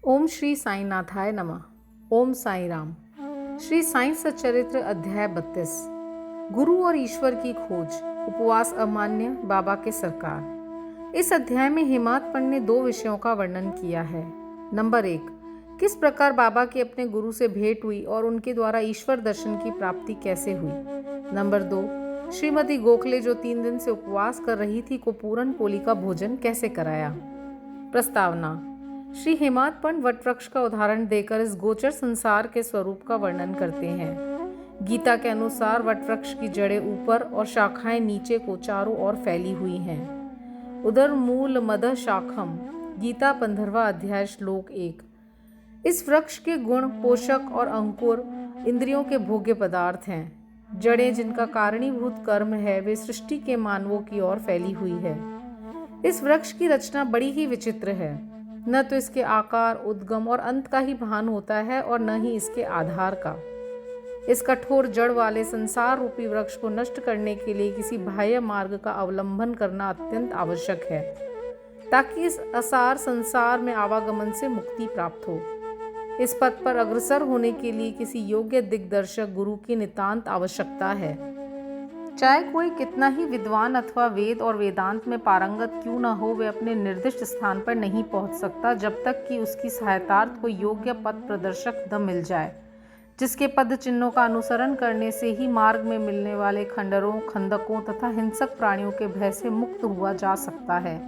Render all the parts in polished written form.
ओम श्री साईनाथाय नमः। ओम साई राम। श्री साई सच्चरित्र अध्याय 32। गुरु और ईश्वर की खोज। उपवास अमान्य, बाबा के सरकार। इस अध्याय में हेमादपंत ने 2 विषयों का वर्णन किया है। नंबर 1, किस प्रकार बाबा की अपने गुरु से भेंट हुई और उनके द्वारा ईश्वर दर्शन की प्राप्ति कैसे हुई। नंबर 2, श्रीमती गोखले जो 3 दिन से उपवास कर रही थी को पूरन पोली का भोजन कैसे कराया। प्रस्तावना। श्री हेमादपंत वटवृक्ष का उदाहरण देकर इस गोचर संसार के स्वरूप का वर्णन करते हैं। गीता के अनुसार वटवृक्ष की जड़ें ऊपर और शाखाएं नीचे को चारों ओर फैली हुई हैं। उदर मूल मद शाखम, गीता 15वां अध्याय श्लोक 1। इस वृक्ष के गुण, पोषक और अंकुर इंद्रियों के भोग्य पदार्थ हैं। जड़ें जिनका कारणीभूत कर्म है वे सृष्टि के मानवों की ओर फैली हुई है। इस वृक्ष की रचना बड़ी ही विचित्र है। न तो इसके आकार, उद्गम और अंत का ही भान होता है और न ही इसके आधार का। इस कठोर जड़ वाले संसार रूपी वृक्ष को नष्ट करने के लिए किसी बाह्य मार्ग का अवलंबन करना अत्यंत आवश्यक है, ताकि इस असार संसार में आवागमन से मुक्ति प्राप्त हो। इस पथ पर अग्रसर होने के लिए किसी योग्य दिग्दर्शक गुरु की नितांत आवश्यकता है। चाहे कोई कितना ही विद्वान अथवा वेद और वेदांत में पारंगत क्यों न हो, वे अपने निर्दिष्ट स्थान पर नहीं पहुंच सकता जब तक कि उसकी सहायतार्थ को योग्य पथ प्रदर्शक न मिल जाए, जिसके पद चिन्हों का अनुसरण करने से ही मार्ग में मिलने वाले खंडरों, खंदकों तथा हिंसक प्राणियों के भय से मुक्त हुआ जा सकता है।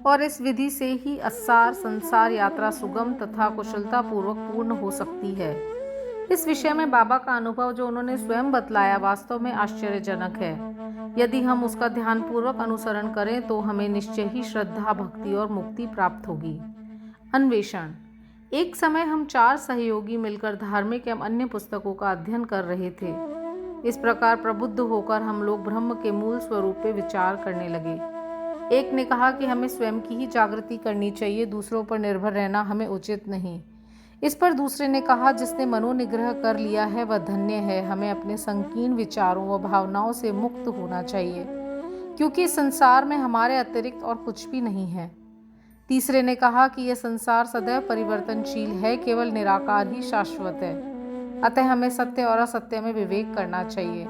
और इस विधि से ही असार संसार यात्रा सुगम तथा कुशलतापूर्वक पूर्ण हो सकती है। इस विषय में बाबा का अनुभव जो उन्होंने स्वयं बतलाया वास्तव में आश्चर्यजनक है। यदि हम उसका ध्यानपूर्वक अनुसरण करें तो हमें निश्चय ही श्रद्धा, भक्ति और मुक्ति प्राप्त होगी। अन्वेषण। एक समय हम 4 सहयोगी मिलकर धार्मिक एवं अन्य पुस्तकों का अध्ययन कर रहे थे। इस प्रकार प्रबुद्ध होकर हम लोग ब्रह्म के मूल स्वरूप पे विचार करने लगे। एक ने कहा कि हमें स्वयं की ही जागृति करनी चाहिए, दूसरों पर निर्भर रहना हमें उचित नहीं। इस पर दूसरे ने कहा, जिसने मनोनिग्रह कर लिया है वह धन्य है, हमें अपने संकीर्ण विचारों व भावनाओं से मुक्त होना चाहिए, क्योंकि इस संसार में हमारे अतिरिक्त और कुछ भी नहीं है। तीसरे ने कहा कि यह संसार सदैव परिवर्तनशील है, केवल निराकार ही शाश्वत है, अतः हमें सत्य और असत्य में विवेक करना चाहिए।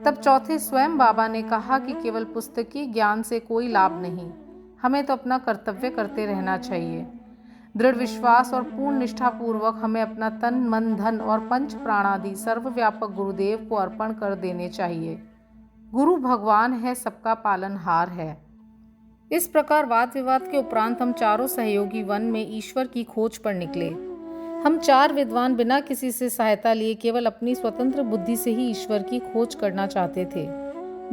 तब चौथे स्वयं बाबा ने कहा कि केवल पुस्तकीय ज्ञान से कोई लाभ नहीं, हमें तो अपना कर्तव्य करते रहना चाहिए। दृढ़ विश्वास और पूर्ण निष्ठा पूर्वक हमें अपना तन, मन, धन और पंच प्राणादि सर्वव्यापक गुरुदेव को अर्पण कर देने चाहिए। गुरु भगवान है, सबका पालनहार है। इस प्रकार वाद विवाद के उपरांत हम चारों सहयोगी वन में ईश्वर की खोज पर निकले। हम 4 विद्वान बिना किसी से सहायता लिए केवल अपनी स्वतंत्र बुद्धि से ही ईश्वर की खोज करना चाहते थे।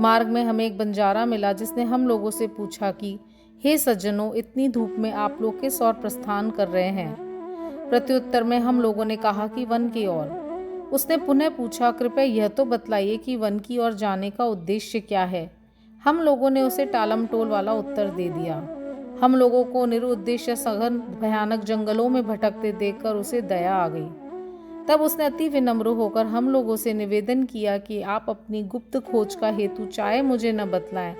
मार्ग में हमें एक बंजारा मिला जिसने हम लोगों से पूछा कि हे सज्जनों, इतनी धूप में आप लोग किस ओर प्रस्थान कर रहे हैं। प्रत्युत्तर में हम लोगों ने कहा कि वन की ओर। उसने पुनः पूछा, कृपया यह तो बतलाइए कि वन की ओर जाने का उद्देश्य क्या है। हम लोगों ने उसे टालमटोल वाला उत्तर दे दिया। हम लोगों को निरुद्देश्य सघन भयानक जंगलों में भटकते देखकर उसे दया आ गई। तब उसने अति विनम्र होकर हम लोगों से निवेदन किया कि आप अपनी गुप्त खोज का हेतु चाहे मुझे न बतलाएं,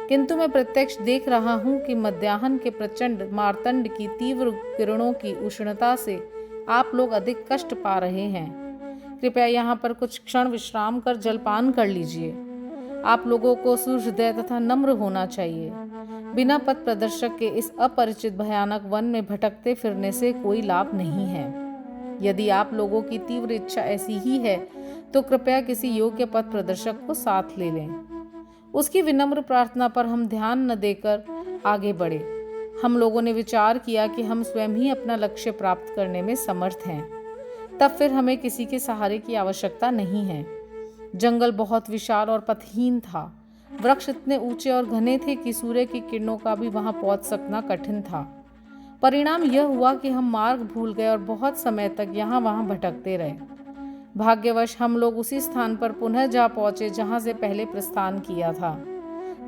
किंतु मैं प्रत्यक्ष देख रहा हूँ कि मध्याह्न के प्रचंड मार्तंड की तीव्र किरणों की उष्णता से आप लोग अधिक कष्ट पा रहे हैं। कृपया यहाँ पर कुछ क्षण विश्राम कर जलपान कर लीजिए। आप लोगों को सुहृदय तथा नम्र होना चाहिए। बिना पथ प्रदर्शक के इस अपरिचित भयानक वन में भटकते फिरने से कोई लाभ नहीं है। यदि आप लोगों की तीव्र इच्छा ऐसी ही है तो कृपया किसी योग्य पथ प्रदर्शक को साथ ले लें। उसकी विनम्र प्रार्थना पर हम ध्यान न देकर आगे बढ़े। हम लोगों ने विचार किया कि हम स्वयं ही अपना लक्ष्य प्राप्त करने में समर्थ हैं। तब फिर हमें किसी के सहारे की आवश्यकता नहीं है। जंगल बहुत विशाल और पथहीन था। वृक्ष इतने ऊंचे और घने थे कि सूर्य की किरणों का भी वहां पहुंच सकना कठिन था। परिणाम यह हुआ कि हम मार्ग भूल गए और बहुत समय तक यहाँ वहां भटकते रहे। भाग्यवश हम लोग उसी स्थान पर पुनः जा पहुंचे जहां से पहले प्रस्थान किया था।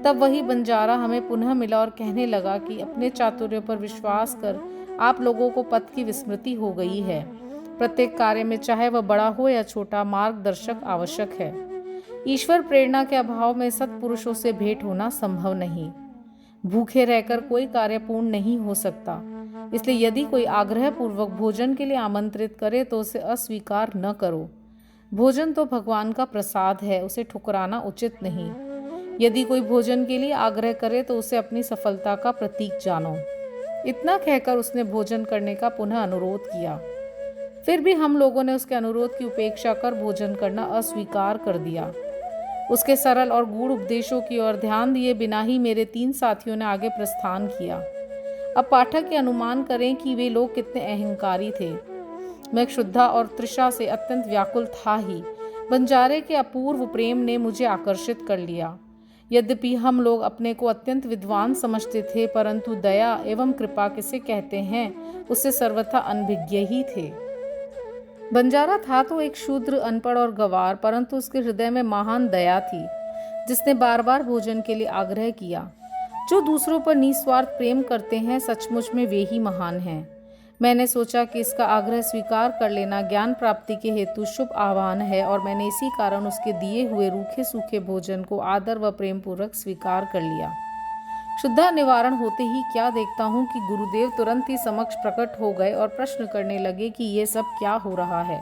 तब वही बंजारा हमें पुनः मिला और कहने लगा कि अपने चातुर्य पर विश्वास कर आप लोगों को पथ की विस्मृति हो गई है। प्रत्येक कार्य में चाहे वह बड़ा हो या छोटा, मार्गदर्शक आवश्यक है। ईश्वर प्रेरणा के अभाव में सत्पुरुषों से भेंट होना संभव नहीं। भूखे रहकर कोई कार्य पूर्ण नहीं हो सकता। इसलिए यदि कोई आग्रह पूर्वक भोजन के लिए आमंत्रित करे तो उसे अस्वीकार न करो। भोजन तो भगवान का प्रसाद है, उसे ठुकराना उचित नहीं। यदि कोई भोजन के लिए आग्रह करे तो उसे अपनी सफलता का प्रतीक जानो। इतना कहकर उसने भोजन करने का पुनः अनुरोध किया। फिर भी हम लोगों ने उसके अनुरोध की उपेक्षा कर भोजन करना अस्वीकार कर दिया। उसके सरल और गूढ़ उपदेशों की ओर ध्यान दिए बिना ही मेरे 3 साथियों ने आगे प्रस्थान किया। अब पाठक के अनुमान करें कि वे लोग कितने अहंकारी थे। मैं क्षुधा और तृषा से अत्यंत व्याकुल था ही। बंजारे के अपूर्व प्रेम ने मुझे आकर्षित कर लिया। यद्यपि हम लोग अपने को अत्यंत विद्वान समझते थे, परंतु दया एवं कृपा किसे कहते हैं उससे सर्वथा अनभिज्ञ ही थे। बंजारा था तो एक शूद्र, अनपढ़ और गंवार, परंतु उसके हृदय में महान दया थी, जिसने बार बार भोजन के लिए आग्रह किया। जो दूसरों पर निस्वार्थ प्रेम करते हैं, सचमुच में वे ही महान हैं। मैंने सोचा कि इसका आग्रह स्वीकार कर लेना ज्ञान प्राप्ति के हेतु शुभ आह्वान है, और मैंने इसी कारण उसके दिए हुए रूखे सूखे भोजन को आदर व प्रेम पूर्वक स्वीकार कर लिया। शुद्धा निवारण होते ही क्या देखता हूँ कि गुरुदेव तुरंत ही समक्ष प्रकट हो गए और प्रश्न करने लगे कि ये सब क्या हो रहा है।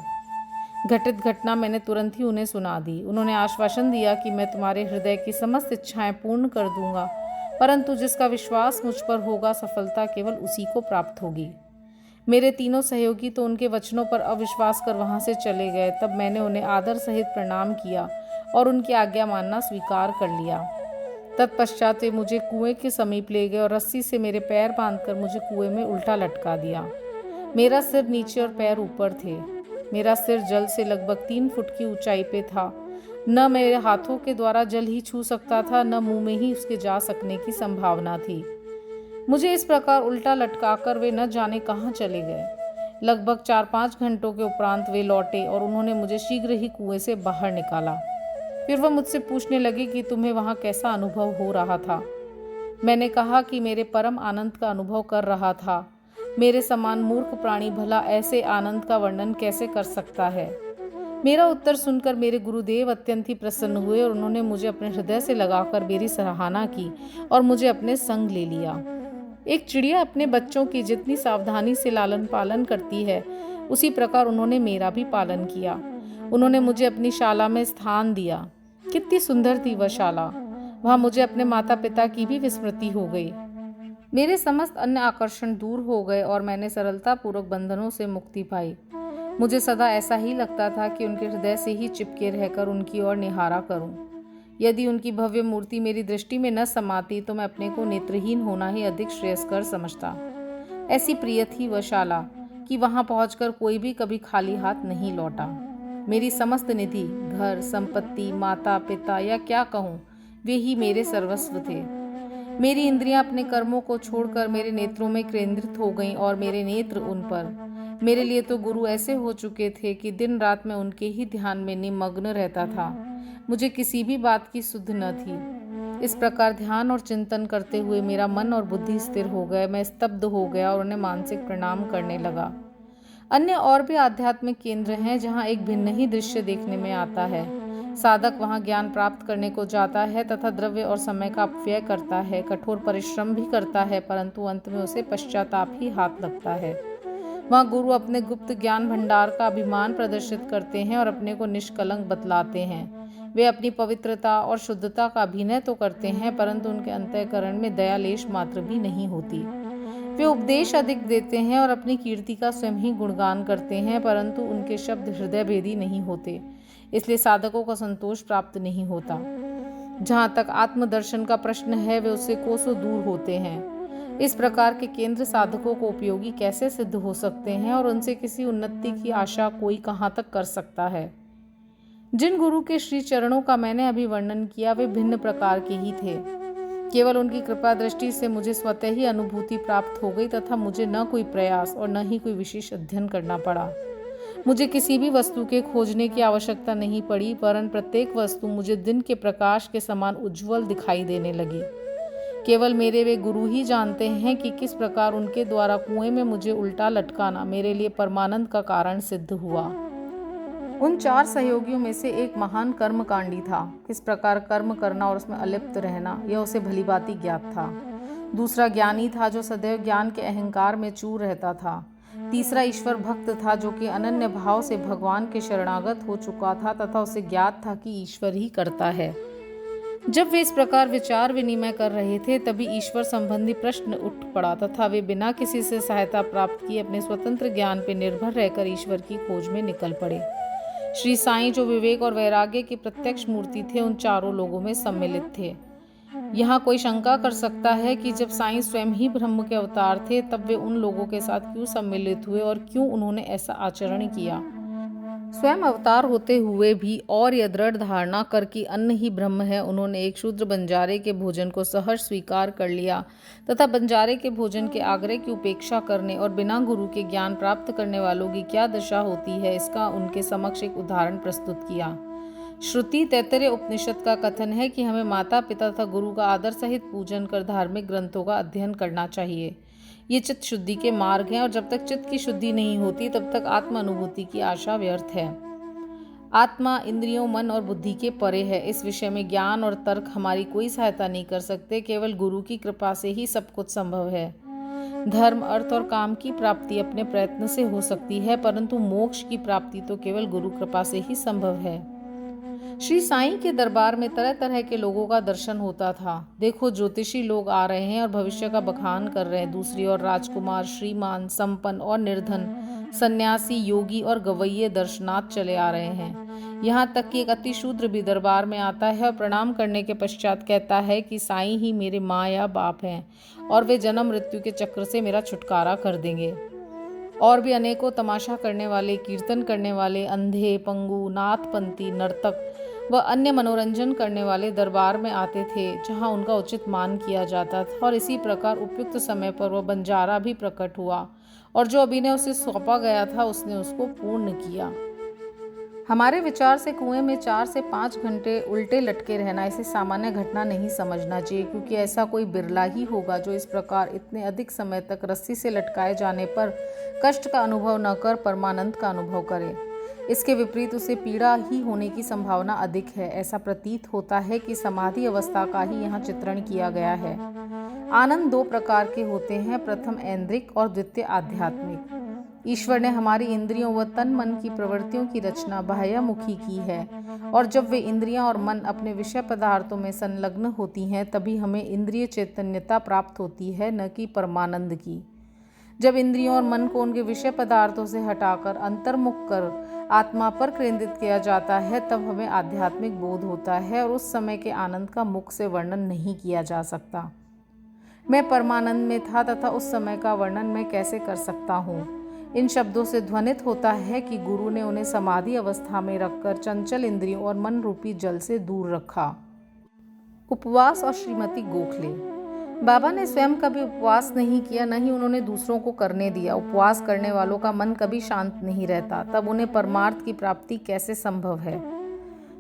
घटित घटना मैंने तुरंत ही उन्हें सुना दी। उन्होंने आश्वासन दिया कि मैं तुम्हारे हृदय की समस्त इच्छाएं पूर्ण कर दूंगा, परंतु जिसका विश्वास मुझ पर होगा, सफलता केवल उसी को प्राप्त होगी। मेरे तीनों सहयोगी तो उनके वचनों पर अविश्वास कर वहां से चले गए। तब मैंने उन्हें आदर सहित प्रणाम किया और उनकी आज्ञा मानना स्वीकार कर लिया। तत्पश्चात वे मुझे कुएं के समीप ले गए और रस्सी से मेरे पैर बांधकर मुझे कुएं में उल्टा लटका दिया। मेरा सिर नीचे और पैर ऊपर थे। मेरा सिर जल से लगभग 3 फुट की ऊंचाई पे था। न मेरे हाथों के द्वारा जल ही छू सकता था, न मुंह में ही उसके जा सकने की संभावना थी। मुझे इस प्रकार उल्टा लटकाकर वे न जाने कहाँ चले गए। लगभग 4-5 घंटों के उपरांत वे लौटे और उन्होंने मुझे शीघ्र ही कुएं से बाहर निकाला। फिर वह मुझसे पूछने लगे कि तुम्हें वहाँ कैसा अनुभव हो रहा था। मैंने कहा कि मेरे परम आनंद का अनुभव कर रहा था। मेरे समान मूर्ख प्राणी भला ऐसे आनंद का वर्णन कैसे कर सकता है। मेरा उत्तर सुनकर मेरे गुरुदेव अत्यंत ही प्रसन्न हुए और उन्होंने मुझे अपने हृदय से लगाकर मेरी सराहना की और मुझे अपने संग ले लिया। एक चिड़िया अपने बच्चों की जितनी सावधानी से लालन पालन करती है, उसी प्रकार उन्होंने मेरा भी पालन किया। उन्होंने मुझे अपनी शाला में स्थान दिया। कितनी सुंदर थी वह शाला। वहाँ मुझे अपने माता पिता की भी विस्मृति हो गई। मेरे समस्त अन्य आकर्षण दूर हो गए और मैंने सरलता पूर्वक बंधनों से मुक्ति पाई। मुझे सदा ऐसा ही लगता था कि उनके हृदय से ही चिपके रहकर उनकी ओर निहारा करूं। यदि उनकी भव्य मूर्ति मेरी दृष्टि में न समाती तो मैं अपने को नेत्रहीन होना ही अधिक श्रेयस्कर समझता। ऐसी प्रिय थी वह शाला कि वहां पहुंचकर कोई भी कभी खाली हाथ नहीं लौटा। मेरी समस्त निधि, घर, संपत्ति, माता पिता या क्या कहूँ, वे ही मेरे सर्वस्व थे। मेरी इंद्रियां अपने कर्मों को छोड़कर मेरे नेत्रों में केंद्रित हो गईं और मेरे नेत्र उन पर। मेरे लिए तो गुरु ऐसे हो चुके थे कि दिन रात मैं उनके ही ध्यान में निमग्न रहता था। मुझे किसी भी बात की सुध न थी। इस प्रकार ध्यान और चिंतन करते हुए मेरा मन और बुद्धि स्थिर हो गए। मैं स्तब्ध हो गया और उन्हें मानसिक प्रणाम करने लगा। अन्य और भी आध्यात्मिक केंद्र हैं जहाँ एक भिन्न ही दृश्य देखने में आता है। साधक वहाँ ज्ञान प्राप्त करने को जाता है तथा द्रव्य और समय का अपव्यय करता है, कठोर परिश्रम भी करता है, परंतु अंत में उसे पश्चाताप ही हाथ लगता है। वहाँ गुरु अपने गुप्त ज्ञान भंडार का अभिमान प्रदर्शित करते हैं और अपने को निष्कलंक बतलाते हैं। वे अपनी पवित्रता और शुद्धता का अभिनय तो करते हैं, परंतु उनके अंतःकरण में दया लेश मात्र भी नहीं होती। वे उपदेश अधिक देते हैं और अपनी कीर्ति का स्वयं ही गुणगान करते हैं, परंतु उनके शब्द हृदय भेदी नहीं होते, इसलिए साधकों को संतोष प्राप्त नहीं होता। जहाँ तक आत्मदर्शन का प्रश्न है, वे उससे कोसों दूर होते हैं। इस प्रकार के केंद्र साधकों को उपयोगी कैसे सिद्ध हो सकते हैं और उनसे किसी उन्नति की आशा कोई कहाँ तक कर सकता है। जिन गुरु के श्री चरणों का मैंने अभी वर्णन किया, वे भिन्न प्रकार के ही थे। केवल उनकी कृपा दृष्टि से मुझे स्वतः ही अनुभूति प्राप्त हो गई तथा मुझे न कोई प्रयास और न ही कोई विशेष अध्ययन करना पड़ा। मुझे किसी भी वस्तु के खोजने की आवश्यकता नहीं पड़ी, वरन प्रत्येक वस्तु मुझे दिन के प्रकाश के समान उज्जवल दिखाई देने लगी। केवल मेरे वे गुरु ही जानते हैं कि किस प्रकार उनके द्वारा कुएं में मुझे उल्टा लटकाना मेरे लिए परमानंद का कारण सिद्ध हुआ। उन 4 सहयोगियों में से एक महान कर्मकांडी था। किस प्रकार कर्म करना और उसमें अलिप्त रहना, यह उसे भलीभांति ज्ञात था। दूसरा ज्ञानी था जो सदैव ज्ञान के अहंकार में चूर रहता था। तीसरा ईश्वर भक्त था जो कि अनन्य भाव से भगवान के शरणागत हो चुका था तथा उसे ज्ञात था कि ईश्वर ही करता है। जब वे इस प्रकार विचार विनिमय कर रहे थे तभी ईश्वर संबंधी प्रश्न उठ पड़ा तथा वे बिना किसी से सहायता प्राप्त किए अपने स्वतंत्र ज्ञान पर निर्भर रहकर ईश्वर की खोज में निकल पड़े। श्री साईं जो विवेक और वैराग्य की प्रत्यक्ष मूर्ति थे, उन चारों लोगों में सम्मिलित थे। यहाँ कोई शंका कर सकता है कि जब साईं स्वयं ही ब्रह्म के अवतार थे तब वे उन लोगों के साथ क्यों सम्मिलित हुए और क्यों उन्होंने ऐसा आचरण किया। स्वयं अवतार होते हुए भी और यह दृढ़ धारणा कर कि अन्न ही ब्रह्म है, उन्होंने एक शूद्र बंजारे के भोजन को सहर्ष स्वीकार कर लिया तथा बंजारे के भोजन के आग्रह की उपेक्षा करने और बिना गुरु के ज्ञान प्राप्त करने वालों की क्या दशा होती है, इसका उनके समक्ष एक उदाहरण प्रस्तुत किया। श्रुति तैत्तरीय उपनिषद का कथन है कि हमें माता पिता तथा गुरु का आदर सहित पूजन कर धार्मिक ग्रंथों का अध्ययन करना चाहिए। ये चित्त शुद्धि के मार्ग हैं और जब तक चित्त की शुद्धि नहीं होती तब तक आत्म अनुभूति की आशा व्यर्थ है। आत्मा इंद्रियों, मन और बुद्धि के परे है। इस विषय में ज्ञान और तर्क हमारी कोई सहायता नहीं कर सकते। केवल गुरु की कृपा से ही सब कुछ संभव है। धर्म, अर्थ और काम की प्राप्ति अपने प्रयत्न से हो सकती है, परंतु मोक्ष की प्राप्ति तो केवल गुरु कृपा से ही संभव है। श्री साईं के दरबार में तरह तरह के लोगों का दर्शन होता था। देखो, ज्योतिषी लोग आ रहे हैं और भविष्य का बखान कर रहे हैं। दूसरी ओर राजकुमार, श्रीमान, संपन्न और निर्धन, सन्यासी, योगी और गवैये दर्शनार्थ चले आ रहे हैं। यहाँ तक कि एक अति शूद्र भी दरबार में आता है और प्रणाम करने के पश्चात कहता है कि साईं ही मेरे माँ या बाप हैं और वे जन्म मृत्यु के चक्र से मेरा छुटकारा कर देंगे। और भी अनेकों तमाशा करने वाले, कीर्तन करने वाले, अंधे, पंगु, नाथपंथी, नर्तक व अन्य मनोरंजन करने वाले दरबार में आते थे, जहां उनका उचित मान किया जाता था। और इसी प्रकार उपयुक्त समय पर वह बंजारा भी प्रकट हुआ और जो अभिनय उसे सौंपा गया था उसने उसको पूर्ण किया। हमारे विचार से कुएं में 4 से 5 घंटे उल्टे लटके रहना इसे सामान्य घटना नहीं समझना चाहिए, क्योंकि ऐसा कोई बिरला ही होगा जो इस प्रकार इतने अधिक समय तक रस्सी से लटकाए जाने पर कष्ट का अनुभव न कर परमानंद का अनुभव करे। इसके विपरीत उसे पीड़ा ही होने की संभावना अधिक है। ऐसा प्रतीत होता है कि समाधि अवस्था का ही यहाँ चित्रण किया गया है। आनंद 2 प्रकार के होते हैं, प्रथम ऐन्द्रिक और द्वितीय आध्यात्मिक। ईश्वर ने हमारी इंद्रियों व तन मन की प्रवृत्तियों की रचना बाह्यमुखी की है और जब वे इंद्रियां और मन अपने विषय पदार्थों में संलग्न होती हैं तभी हमें इंद्रिय चैतन्यता प्राप्त होती है, न कि परमानंद की। जब इंद्रियों और मन को उनके विषय पदार्थों से हटाकर अंतर्मुख कर आत्मा पर केंद्रित किया जाता है तब हमें आध्यात्मिक बोध होता है और उस समय के आनंद का मुख से वर्णन नहीं किया जा सकता। मैं परमानंद में था तथा उस समय का वर्णन मैं कैसे कर सकता हूँ। इन शब्दों से ध्वनित होता है कि गुरु ने उन्हें समाधि अवस्था में रखकर चंचल इंद्रियों और मन रूपी जल से दूर रखा। उपवास और श्रीमती गोखले। बाबा ने स्वयं कभी उपवास नहीं किया, न ही उन्होंने दूसरों को करने दिया। उपवास करने वालों का मन कभी शांत नहीं रहता, तब उन्हें परमार्थ की प्राप्ति कैसे संभव है।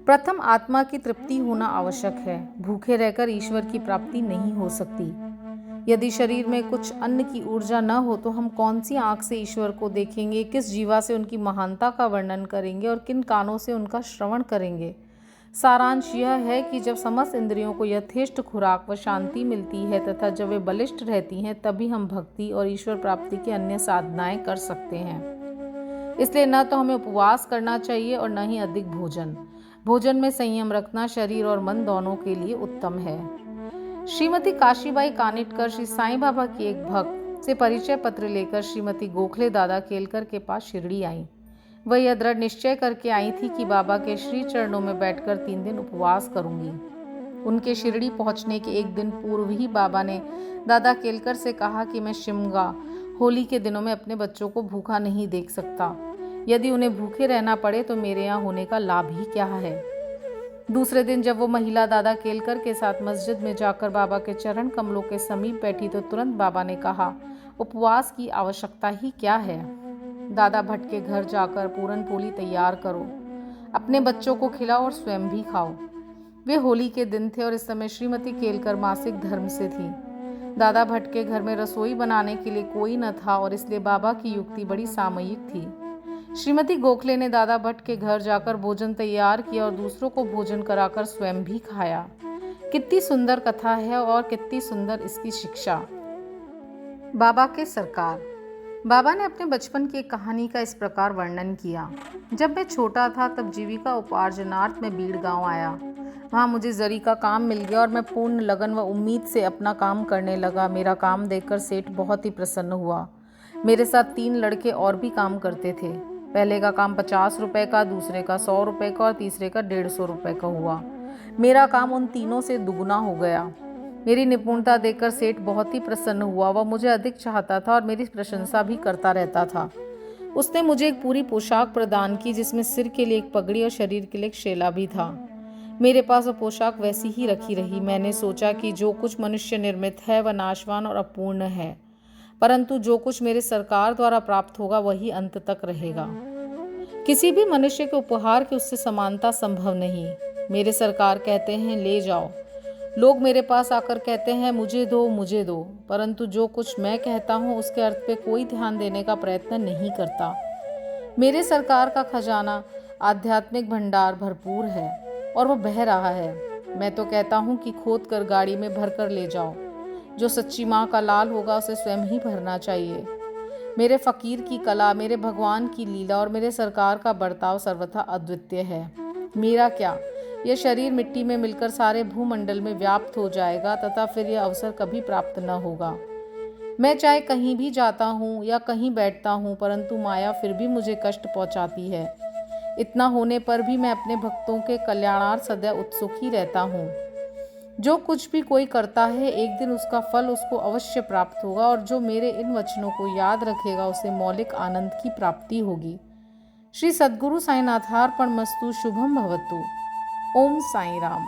प्रथम आत्मा की तृप्ति होना आवश्यक है। भूखे रहकर ईश्वर की प्राप्ति नहीं हो सकती। यदि शरीर में कुछ अन्न की ऊर्जा न हो तो हम कौन सी आंख से ईश्वर को देखेंगे, किस जीवा से उनकी महानता का वर्णन करेंगे और किन कानों से उनका श्रवण करेंगे। सारांश यह है कि जब समस्त इंद्रियों को यथेष्ट खुराक व शांति मिलती है तथा जब वे बलिष्ठ रहती हैं तभी हम भक्ति और ईश्वर प्राप्ति की अन्य साधनाएं कर सकते हैं। इसलिए न तो हमें उपवास करना चाहिए और न ही अधिक भोजन। भोजन में संयम रखना शरीर और मन दोनों के लिए उत्तम है। श्रीमती काशीबाई कानिटकर श्री साईं बाबा की एक भक्त से परिचय पत्र लेकर श्रीमती गोखले दादा केलकर के पास शिरडी आई। वह यह दृढ़ निश्चय करके आई थी कि बाबा के श्री चरणों में बैठकर 3 दिन उपवास करूंगी। उनके शिरडी पहुंचने के 1 दिन पूर्व ही बाबा ने दादा केलकर से कहा कि मैं शिमगा होली के दिनों में अपने बच्चों को भूखा नहीं देख सकता। यदि उन्हें भूखे रहना पड़े तो मेरे यहाँ होने का लाभ ही क्या है। दूसरे दिन जब वो महिला दादा केलकर के साथ मस्जिद में जाकर बाबा के चरण कमलों के समीप बैठी तो तुरंत बाबा ने कहा, उपवास की आवश्यकता ही क्या है। दादा भट्ट के घर जाकर पूरन पोली तैयार करो, अपने बच्चों को खिलाओ और स्वयं भी खाओ। वे होली के दिन थे और इस समय श्रीमती केलकर मासिक धर्म से थी। दादा भट्ट के घर में रसोई बनाने के लिए कोई न था और इसलिए बाबा की युक्ति बड़ी सामयिक थी। श्रीमती गोखले ने दादा भट्ट के घर जाकर भोजन तैयार किया और दूसरों को भोजन कराकर स्वयं भी खाया। कितनी सुंदर कथा है और कितनी सुंदर इसकी शिक्षा। बाबा के सरकार। बाबा ने अपने बचपन की एक कहानी का इस प्रकार वर्णन किया। जब मैं छोटा था तब जीविका उपार्जनार्थ में बीड़ गांव आया। वहाँ मुझे जरी का काम मिल गया और मैं पूर्ण लगन व उम्मीद से अपना काम करने लगा। मेरा काम देखकर सेठ बहुत ही प्रसन्न हुआ। मेरे साथ 3 लड़के और भी काम करते थे। पहले का काम 50 रुपए का, दूसरे का 100 रुपए का और तीसरे का 150 रुपए का हुआ। मेरा काम उन तीनों से दुगना हो गया। मेरी निपुणता देखकर सेठ बहुत ही प्रसन्न हुआ। वह मुझे अधिक चाहता था और मेरी प्रशंसा भी करता रहता था। उसने मुझे एक पूरी पोशाक प्रदान की जिसमें सिर के लिए एक पगड़ी और शरीर के लिए एक शेला भी था। मेरे पास वह पोशाक वैसी ही रखी रही। मैंने सोचा कि जो कुछ मनुष्य निर्मित है वह नाशवान और अपूर्ण है, परंतु जो कुछ मेरे सरकार द्वारा प्राप्त होगा वही अंत तक रहेगा। किसी भी मनुष्य के उपहार की उससे समानता संभव नहीं। मेरे सरकार कहते हैं ले जाओ। लोग मेरे पास आकर कहते हैं मुझे दो मुझे दो, परंतु जो कुछ मैं कहता हूँ उसके अर्थ पे कोई ध्यान देने का प्रयत्न नहीं करता। मेरे सरकार का खजाना आध्यात्मिक भंडार भरपूर है और वह बह रहा है। मैं तो कहता हूँ कि खोद कर गाड़ी में भर कर ले जाओ। जो सच्ची माँ का लाल होगा उसे स्वयं ही भरना चाहिए। मेरे फकीर की कला, मेरे भगवान की लीला और मेरे सरकार का बर्ताव सर्वथा अद्वितीय है। मेरा क्या, यह शरीर मिट्टी में मिलकर सारे भूमंडल में व्याप्त हो जाएगा तथा फिर यह अवसर कभी प्राप्त न होगा। मैं चाहे कहीं भी जाता हूँ या कहीं बैठता हूँ, परंतु माया फिर भी मुझे कष्ट पहुँचाती है। इतना होने पर भी मैं अपने भक्तों के कल्याणार्थ सदैव उत्सुक ही रहता हूँ। जो कुछ भी कोई करता है एक दिन उसका फल उसको अवश्य प्राप्त होगा, और जो मेरे इन वचनों को याद रखेगा उसे मौलिक आनंद की प्राप्ति होगी। श्री सद्गुरु साईनाथार्पणमस्तु। शुभम भवतु। ओम साई राम।